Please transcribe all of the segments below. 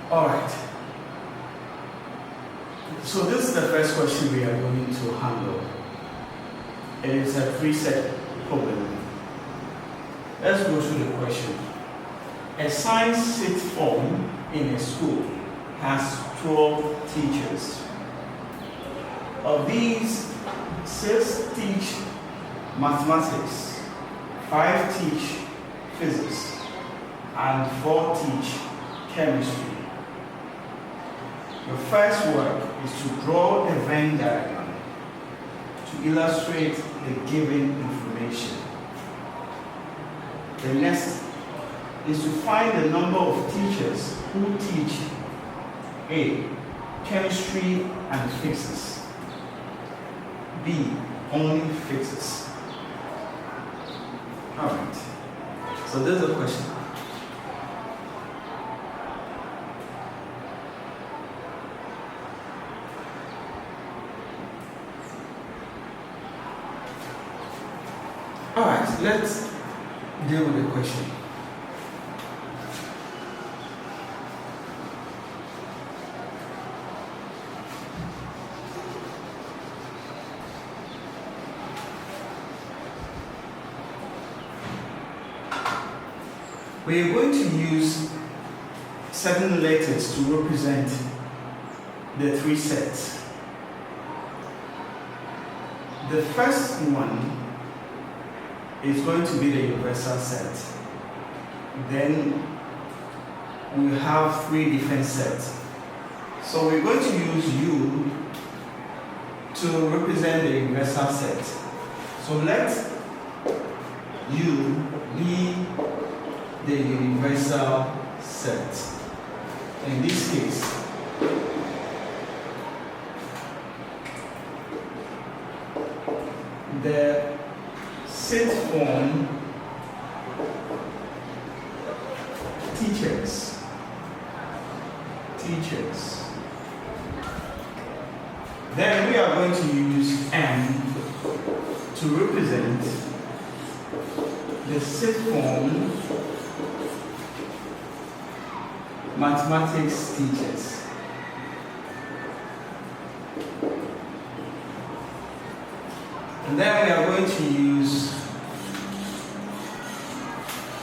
Alright. So this is the first question we are going to handle. It is a preset problem. Let's go through the question. A science sixth form in a school has 12 teachers. Of these, 6 teach mathematics, 5 teach physics, and 4 teach chemistry. Your first work is to draw a Venn diagram to illustrate the given information. The next is to find the number of teachers who teach A. Chemistry and physics, B. Only physics. Alright, so there's a question. Alright, let's deal with the question. We are going to use 7 letters to represent the 3 sets. The first one is going to be the universal set. Then we have 3 different sets. So we're going to use U to represent the universal set. So let U be the universal set. In this case, the sixth form teachers. Then we are going to use M to represent the sixth form mathematics teachers. And then we are going to use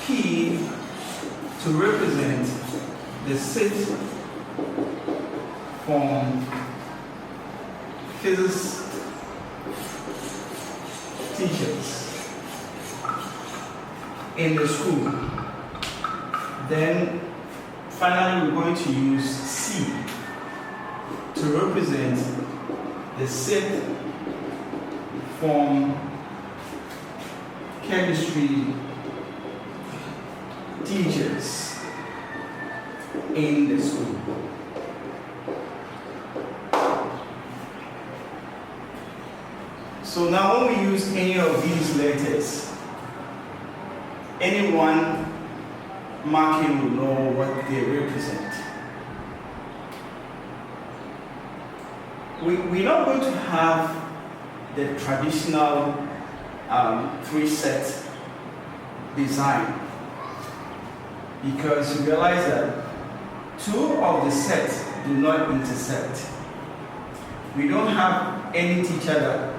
P to represent the sixth form physics teachers in the school. Then finally we're going to use C to represent the sixth form chemistry teachers in the school. So now when we use any of these letters, anyone marking will know what they represent. We're not going to have the traditional 3-set design, because you realize that 2 of the sets do not intersect. We don't have any teacher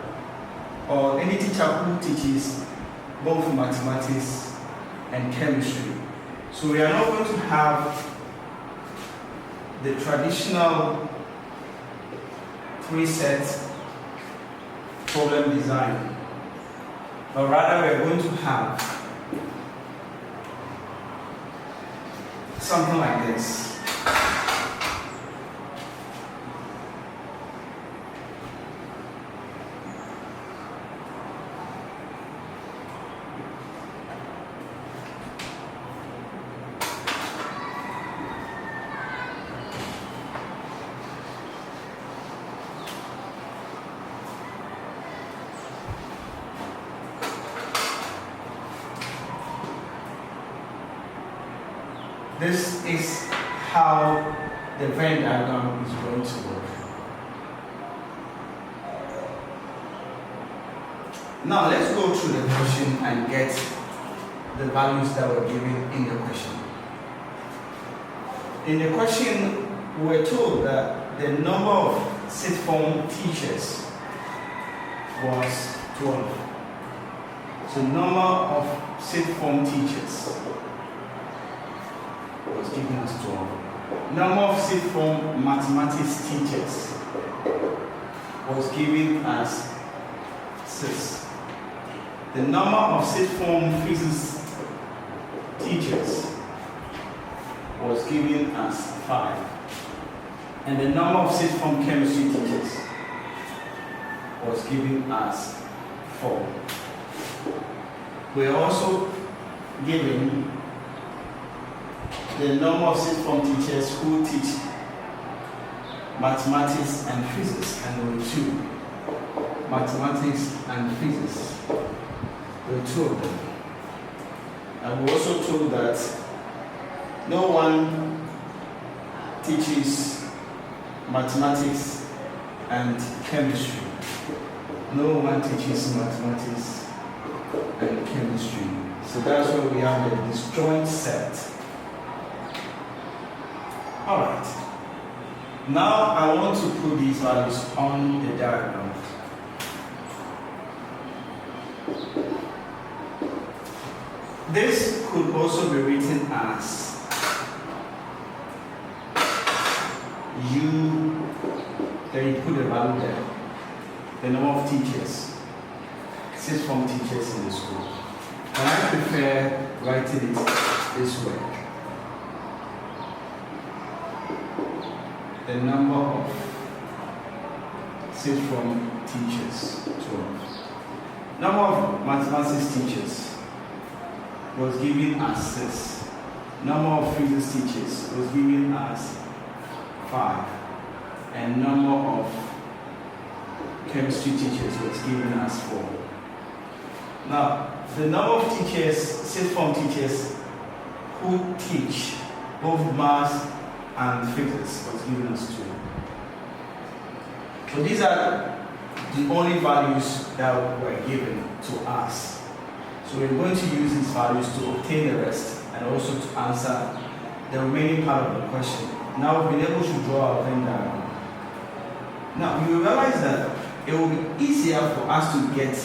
or any teacher who teaches both mathematics and chemistry. So we are not going to have the traditional 3-set problem design, but rather we are going to have something like this. This is how the Venn diagram is going to work. Now let's go through the question and get the values that were given in the question. in the question, we're told that the number of sixth form teachers was 12. So number of sixth form teachers was given as 12. Number of sixth form mathematics teachers was given as 6. The number of sixth form physics teachers was given as 5. And the number of sixth form chemistry teachers was given as 4. We are also given the number of sixth form teachers who teach mathematics and physics, and there were 2. Mathematics and physics. There were 2 of them. And we also told that no one teaches mathematics and chemistry. No one teaches mathematics and chemistry. So that's why we have the disjoint set. Alright. Now I want to put these values on the diagram. This could also be written as U, then you put the value there, the number of teachers, sixth form teachers in the school. And I prefer writing it this way. The number of sixth form teachers, 12. Number of mathematics teachers was given as 6. Number of physics teachers was given as 5. And number of chemistry teachers was given as 4. Now, the number of teachers, sixth form teachers who teach both maths and physics was given as 2. So these are the only values that were given to us. So we're going to use these values to obtain the rest and also to answer the remaining part of the question. Now we've been able to draw our Venn diagram. Now you realize that it will be easier for us to get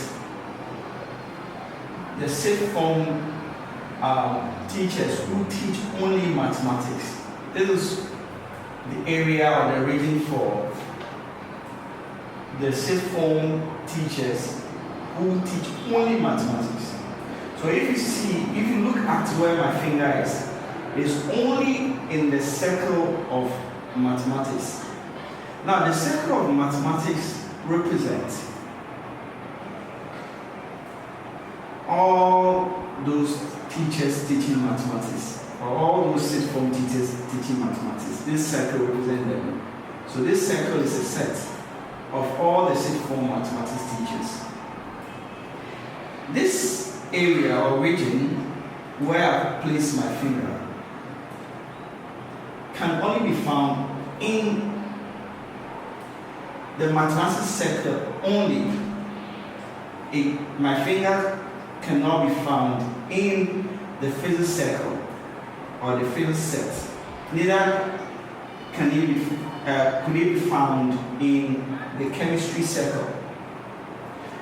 the sixth form teachers who teach only mathematics. This is the area or the region for the sixth form teachers who teach only mathematics. So if you look at where my finger is, it's only in the circle of mathematics. Now the circle of mathematics represents all those teachers teaching mathematics, or all those sixth form teachers teaching mathematics. This circle represents them. So this circle is a set of all the sixth form mathematics teachers. This area or region where I place my finger can only be found in the mathematics sector only. My finger cannot be found in the physics circle or the physics set. Neither can it be, could it be found in the chemistry circle.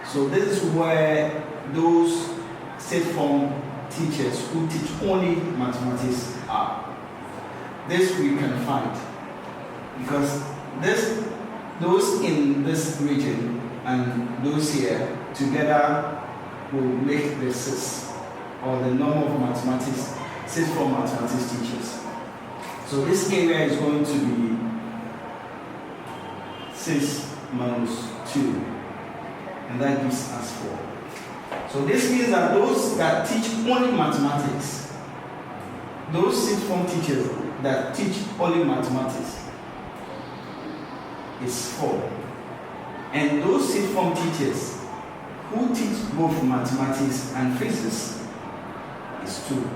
So this is where those sixth form teachers who teach only mathematics are. This we can find because those in this region and those here together will make the 6, or the number of mathematics, sixth form mathematics teachers. So this area is going to be 6 minus 2, and that gives us 4. So this means that those that teach only mathematics, those sixth form teachers that teach only mathematics is 4. And those sixth form teachers who teach both mathematics and physics is 2.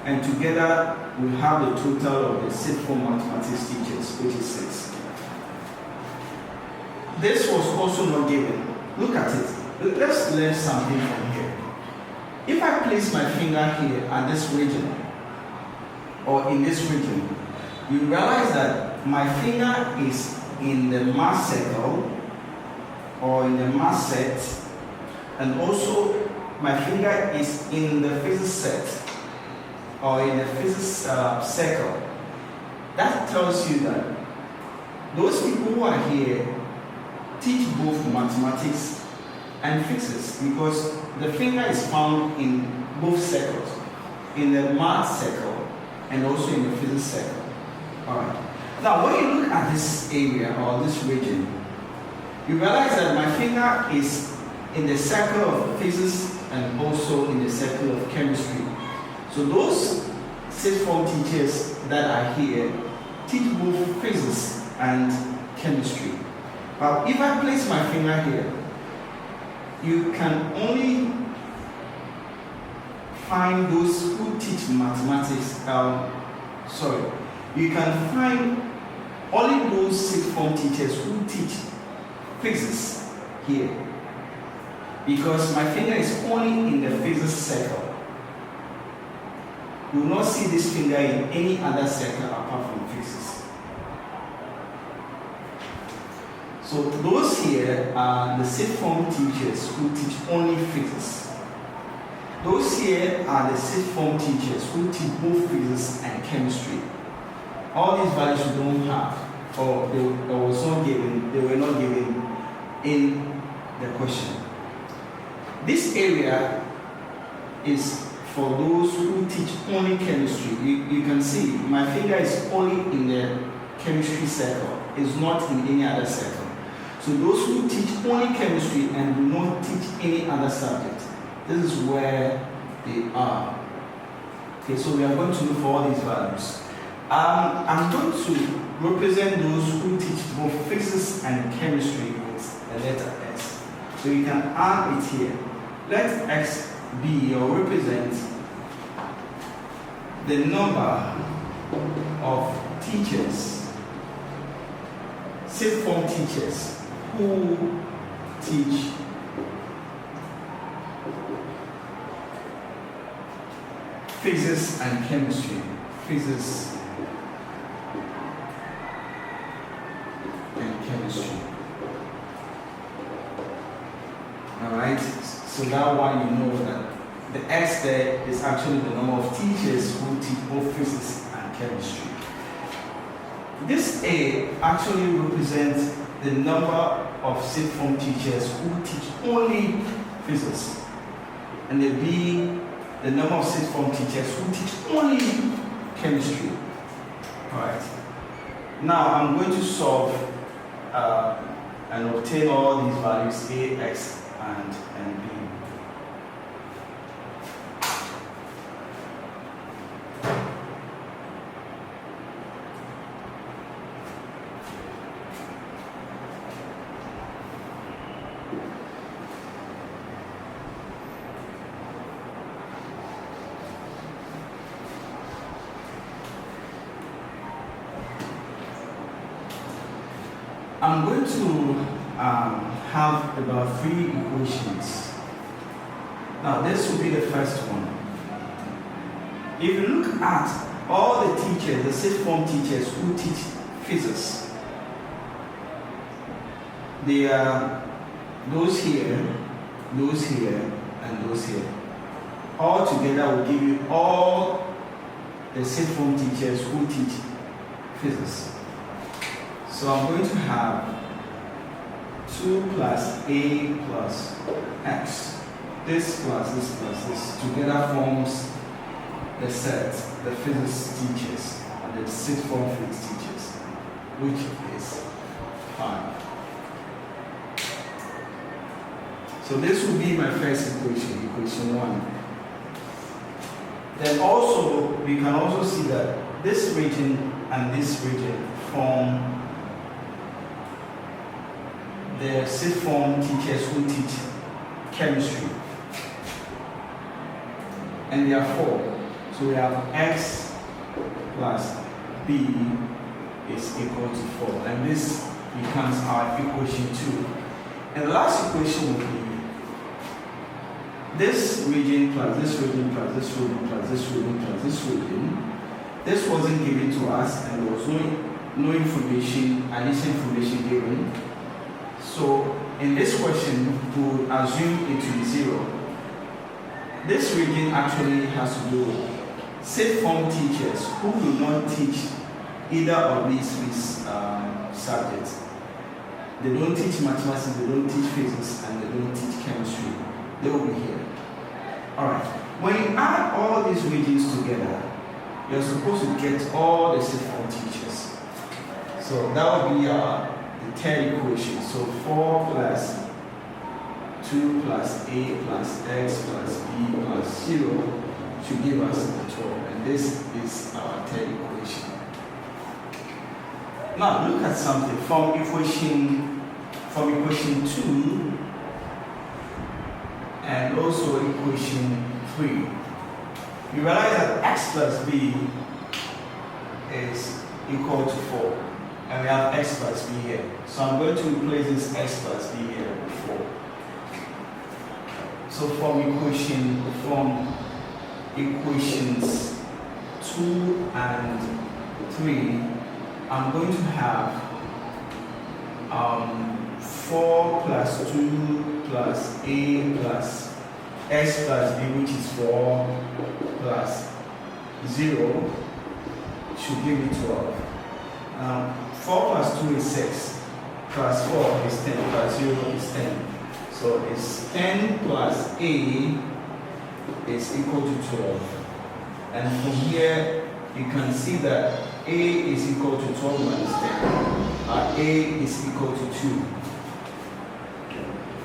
And together we have the total of the sixth form mathematics teachers, which is 6. This was also not given. Look at it. Let's learn something from here. If I place my finger here at this region, or in this region, you realize that my finger is in the mass circle or in the mass set, and also my finger is in the physics set or in the physics circle. That tells you that those people who are here teach both mathematics and physics, because the finger is found in both circles, in the math circle and also in the physics circle. Alright. Now when you look at this area or this region, you realize that my finger is in the circle of physics and also in the circle of chemistry. So those sixth form teachers that are here teach both physics and chemistry. But if I place my finger here, you can only find those who teach mathematics. You can find only those sixth form teachers who teach physics here, because my finger is only in the physics circle. You will not see this finger in any other circle apart from physics. So those here are the sixth form teachers who teach only physics. Those here are the sixth form teachers who teach both physics and chemistry. All these values you don't have, or they were not given in the question. This area is for those who teach only chemistry. You can see my finger is only in the chemistry circle, it's not in any other circle. So those who teach only chemistry and do not teach any other subject, this is where they are. Okay, so we are going to look for all these values. I'm going to represent those who teach both physics and chemistry with the letter S. So you can add it here. Let X be or represent the number of teachers, sixth form teachers, who teach physics and chemistry. Physics and chemistry. Alright, so that one you know that the X there is actually the number of teachers who teach both physics and chemistry. This A actually represents the number of sixth form teachers who teach only physics, and the B, the number of sixth form teachers who teach only chemistry. Alright, now I'm going to solve and obtain all these values A, X, and B. I'm going to have about 3 equations. Now this will be the first one. If you look at all the teachers, the sixth form teachers who teach physics, they are those here, and those here. All together will give you all the sixth form teachers who teach physics. So I'm going to have 2 plus A plus X. This plus this together forms the set, the physics teachers, and the sixth form physics teachers, which is 5. So this will be my first equation, equation 1. Then also, we can also see that this region and this region form the sixth form teachers who teach chemistry. And there are 4. So we have X plus B is equal to 4. And this becomes our equation 2. And the last equation will be this region plus this region plus this region plus this region plus this region this wasn't given to us, and there was no information, additional information given. So in this question, we would assume it to be 0. This region actually has to do with sixth form teachers who will not teach either of these three subjects. They don't teach mathematics, they don't teach physics, and they don't teach chemistry. They will be here. Alright, when you add all these regions together, you're supposed to get all the sixth form teachers. So that will be the third equation. So 4 plus 2 plus a plus x plus b plus 0 should give us the 12. And this is our third equation. Now look at something from equation 2 and also equation 3. You realize that x plus b is equal to 4. And we have x plus b here. So I'm going to replace this x plus b here with 4. So from equations 2 and 3, I'm going to have 4 plus 2 plus a plus x plus b, which is 4 plus 0, should give me 12. 4 plus 2 is 6, plus 4 is 10, plus 0 is 10. So it's 10 plus a is equal to 12. And from here, you can see that a is equal to 12 minus 10. A is equal to 2.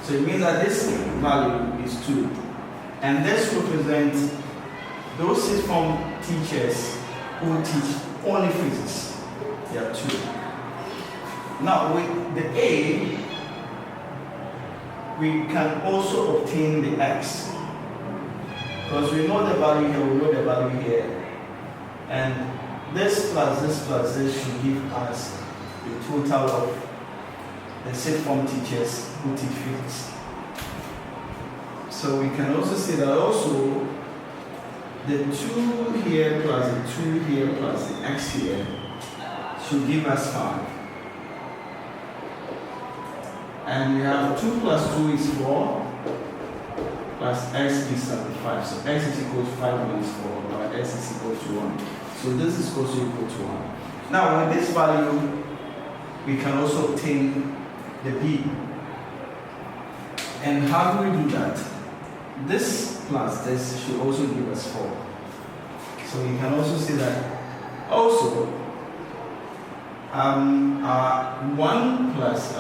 So it means that this value is 2. And this represents those sixth form teachers who teach only physics. They are 2. Now with the A, we can also obtain the X. Because we know the value here, we know the value here. And this plus this should give us the total of the sixth form teachers who teach physics. So we can also say that also the 2 here plus the 2 here plus the X here should give us 5. And we have 2 plus 2 is 4 plus x is 5. So x is equal to 5 minus 4, or x is equal to 1. So this is also equal to 1. Now with this value, we can also obtain the b. And how do we do that? This plus this should also give us 4. So we can also say that also 1 plus b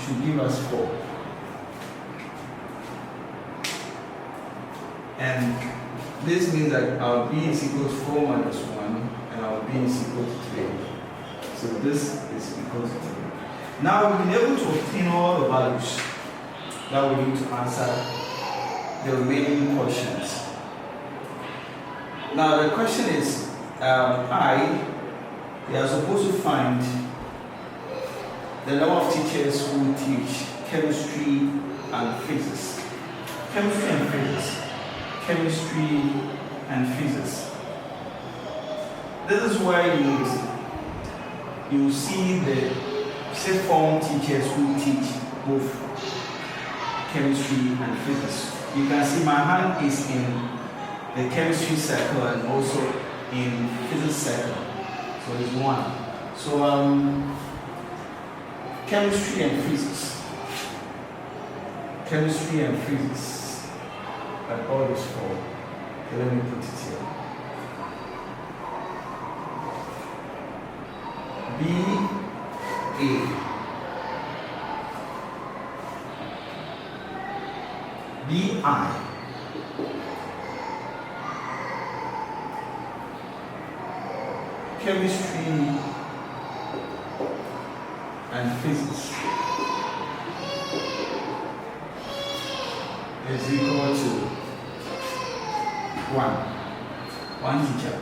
should give us 4. And this means that our b is equal to 4 minus 1 and our b is equal to 3. So this is equal to 3. Now we've been able to obtain all the values that we need to answer the remaining questions. Now the question is, we are supposed to find the number of teachers who teach chemistry and physics. Chemistry and physics. Chemistry and physics. This is where you see the sixth form teachers who teach both chemistry and physics. You can see my hand is in the chemistry circle and also in physics circle. So it's 1. So chemistry and physics. Chemistry and physics. And all is 4. Okay, let me put it here. BI. Chemistry and physics is equal to 1 teacher.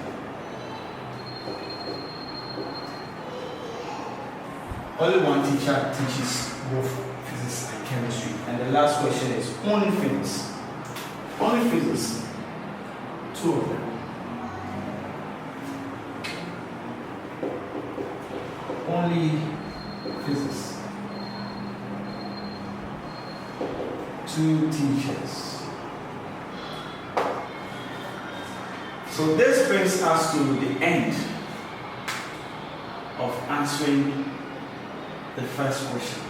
Only one teacher teaches both physics and chemistry. And the last question is only physics. Only physics. 2 of them. only physics. 2 teachers. So this brings us to the end of answering the first question.